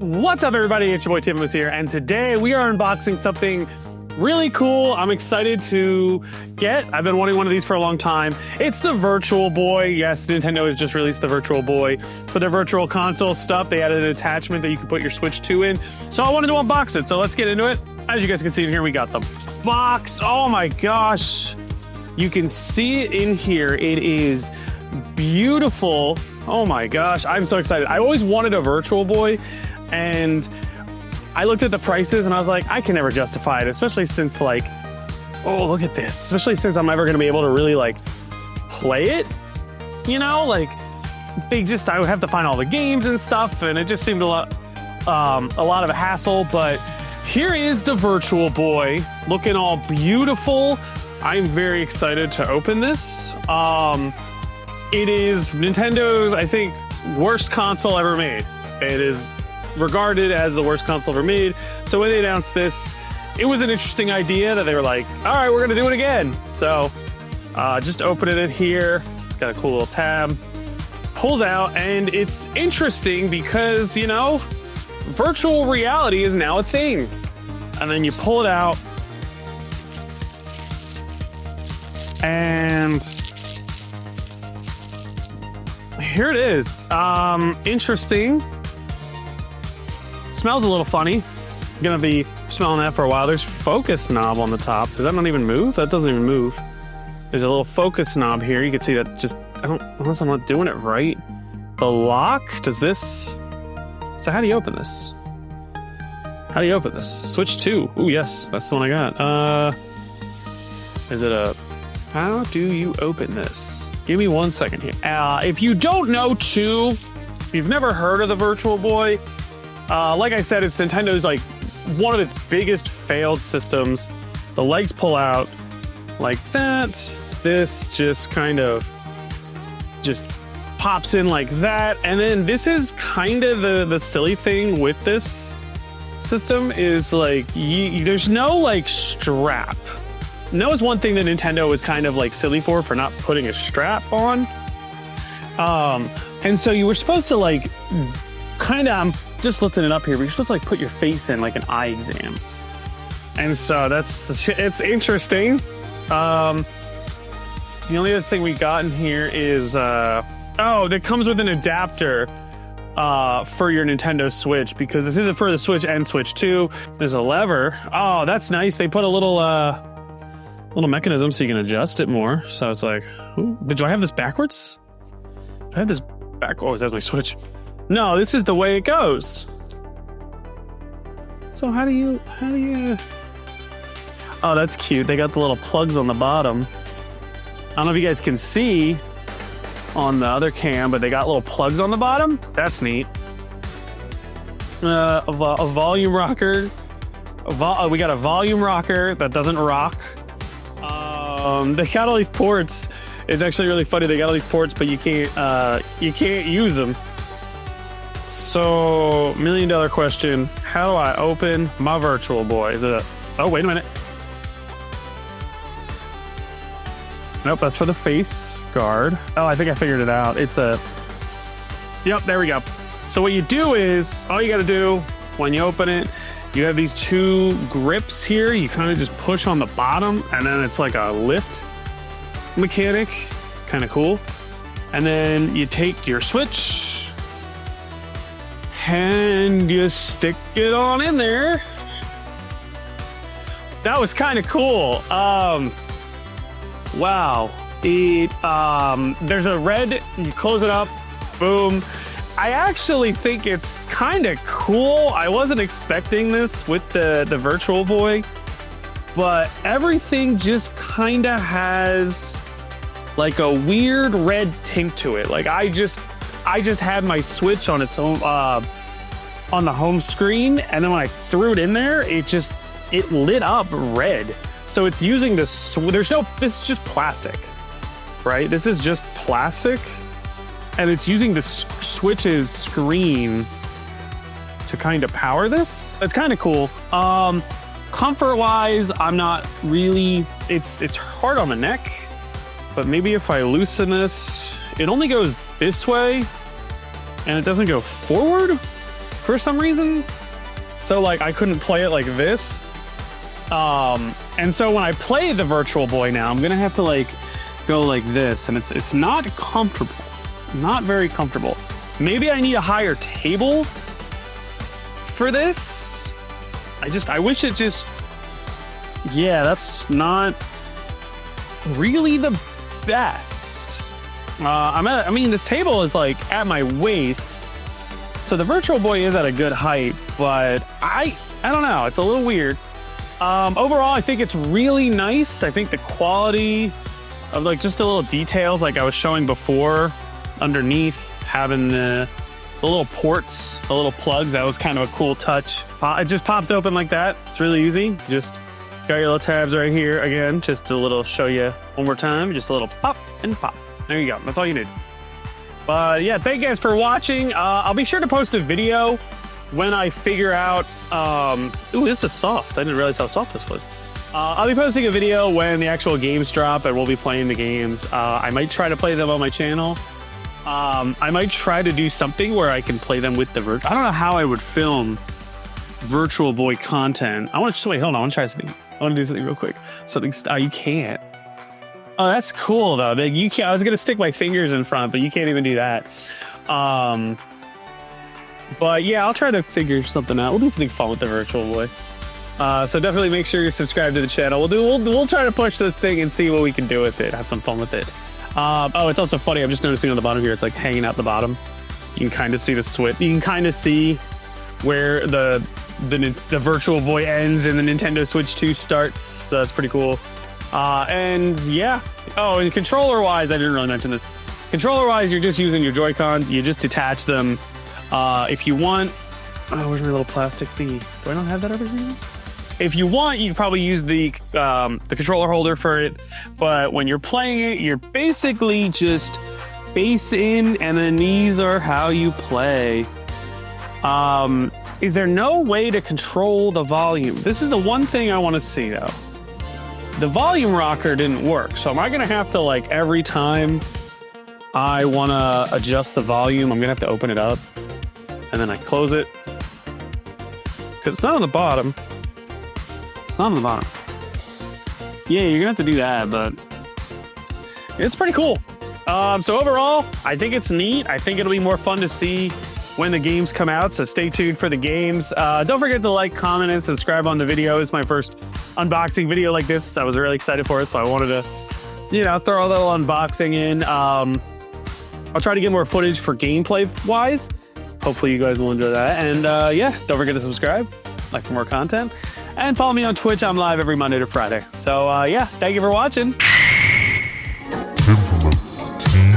What's up, everybody? It's your boy Timus here, and today we are unboxing something really cool. I'm excited to get. I've been wanting one of these for a long time. It's the Virtual Boy. Yes, Nintendo has just released the Virtual Boy for their Virtual Console stuff. They added an attachment that you can put your Switch 2 in. So I wanted to unbox it. So let's get into it. As you guys can see in here, we got the box. Oh my gosh. You can see it in here. It is beautiful. Oh my gosh. I'm so excited. I always wanted a Virtual Boy, and I looked at the prices and I was like, I can never justify it, especially since, like, oh, look at this. Especially since I'm never going to be able to really, like, play it, you know? Like, I would have to find all the games and stuff, and it just seemed a lot of a hassle. But here is the Virtual Boy, looking all beautiful. I'm very excited to open this. It is Nintendo's, I think, worst console ever made. It is regarded as the worst console ever made. So when they announced this, it was an interesting idea that they were like, all right, we're gonna do it again. So just opening it here. It's got a cool little tab, pulls out, and it's interesting because, you know, virtual reality is now a thing. And then you pull it out, and here it is. Interesting. Smells a little funny. Gonna be smelling that for a while. There's focus knob on the top. Does that not even move? That doesn't even move. There's a little focus knob here. You can see that just, unless I'm not doing it right. The lock, does this, so how do you open this? How do you open this? Switch 2. Oh yes, that's the one I got. How do you open this? Give me 1 second here. If you don't know too, if you've never heard of the Virtual Boy, like I said, it's Nintendo's, like, one of its biggest failed systems. The legs pull out like that. This just kind of just pops in like that. And then this is kind of the silly thing with this system is, like, there's no, like, strap. And that was one thing that Nintendo was kind of, like, silly for not putting a strap on. And so you were supposed to, like, kind of, I'm just lifting it up here, but you're supposed to, like, put your face in like an eye exam. And so it's interesting. The only other thing we got in here is, that comes with an adapter for your Nintendo Switch, because this isn't for the Switch and Switch 2. There's a lever. Oh, that's nice. They put a little mechanism so you can adjust it more. So it's like, ooh, do I have this backwards? Do I have this back? Oh, that's my Switch. No, this is the way it goes. So how do you... Oh, that's cute. They got the little plugs on the bottom. I don't know if you guys can see on the other cam, but they got little plugs on the bottom. That's neat. A volume rocker. We got a volume rocker that doesn't rock. They got all these ports. It's actually really funny. They got all these ports, but you can't use them. So, $1 million question. How do I open my Virtual Boy? Is it oh, wait a minute. Nope, that's for the face guard. Oh, I think I figured it out. Yep, there we go. So what you do is, all you gotta do when you open it, you have these two grips here. You kind of just push on the bottom, and then it's like a lift mechanic. Kind of cool. And then you take your Switch, and you stick it on in there. That was kind of cool. Wow. There's a red, you close it up, boom. I actually think it's kind of cool. I wasn't expecting this with the Virtual Boy, but everything just kind of has like a weird red tint to it. Like I just had my Switch on its own, on the home screen, and then when I threw it in there, it lit up red. So it's using this, this is just plastic, right? This is just plastic, and it's using the Switch's screen to kind of power this. It's kind of cool. Comfort-wise, I'm not really, it's hard on the neck, but maybe if I loosen this, it only goes this way, and it doesn't go forward for some reason. So like I couldn't play it like this. And so when I play the Virtual Boy now, I'm gonna have to like go like this, and it's not comfortable. Not very comfortable. Maybe I need a higher table for this. I wish it just, yeah, that's not really the best. I mean, this table is like at my waist, so the Virtual Boy is at a good height, but I don't know, it's a little weird. Overall, I think it's really nice. I think the quality of like just the little details like I was showing before underneath, having the little ports, the little plugs, that was kind of a cool touch. It just pops open like that. It's really easy. Just got your little tabs right here. Again, just a little, show you one more time, just a little pop and pop. There you go. That's all you need. But yeah, thank you guys for watching. I'll be sure to post a video when I figure out, ooh, this is soft. I didn't realize how soft this was. I'll be posting a video when the actual games drop, and we'll be playing the games. I might try to play them on my channel. I might try to do something where I can play them with the I don't know how I would film Virtual Boy content. I want to, wait, hold on, I want to try something. I want to do something real quick. Something, you can't. Oh, that's cool though. Like, you can't, I was going to stick my fingers in front, but you can't even do that. But yeah, I'll try to figure something out. We'll do something fun with the Virtual Boy. So definitely make sure you're subscribed to the channel. We'll try to push this thing and see what we can do with it. Have some fun with it. Oh, it's also funny. I'm just noticing on the bottom here, it's like hanging out the bottom. You can kind of see the switch. You can kind of see where the Virtual Boy ends and the Nintendo Switch 2 starts. So that's pretty cool. And yeah. Oh, and controller-wise, I didn't really mention this. Controller-wise, you're just using your Joy-Cons. You just detach them. If you want, oh, where's my little plastic thingy? Do I not have that over here? If you want, you can probably use the controller holder for it. But when you're playing it, you're basically just face in, and then these are how you play. Is there no way to control the volume? This is the one thing I want to see though. The volume rocker didn't work, so am I gonna have to, like, every time I wanna adjust the volume, I'm gonna have to open it up and then I close it? Because it's not on the bottom. It's not on the bottom. Yeah, you're gonna have to do that, but it's pretty cool. So overall, I think it's neat. I think it'll be more fun to see when the games come out, so stay tuned for the games. Don't forget to like, comment, and subscribe on the video. It's my first unboxing video like this. I was really excited for it, so I wanted to, you know, throw a little unboxing in. I'll try to get more footage for gameplay-wise. Hopefully you guys will enjoy that. And yeah, don't forget to subscribe, like for more content, and follow me on Twitch. I'm live every Monday to Friday. So yeah, thank you for watching. Infamous TV.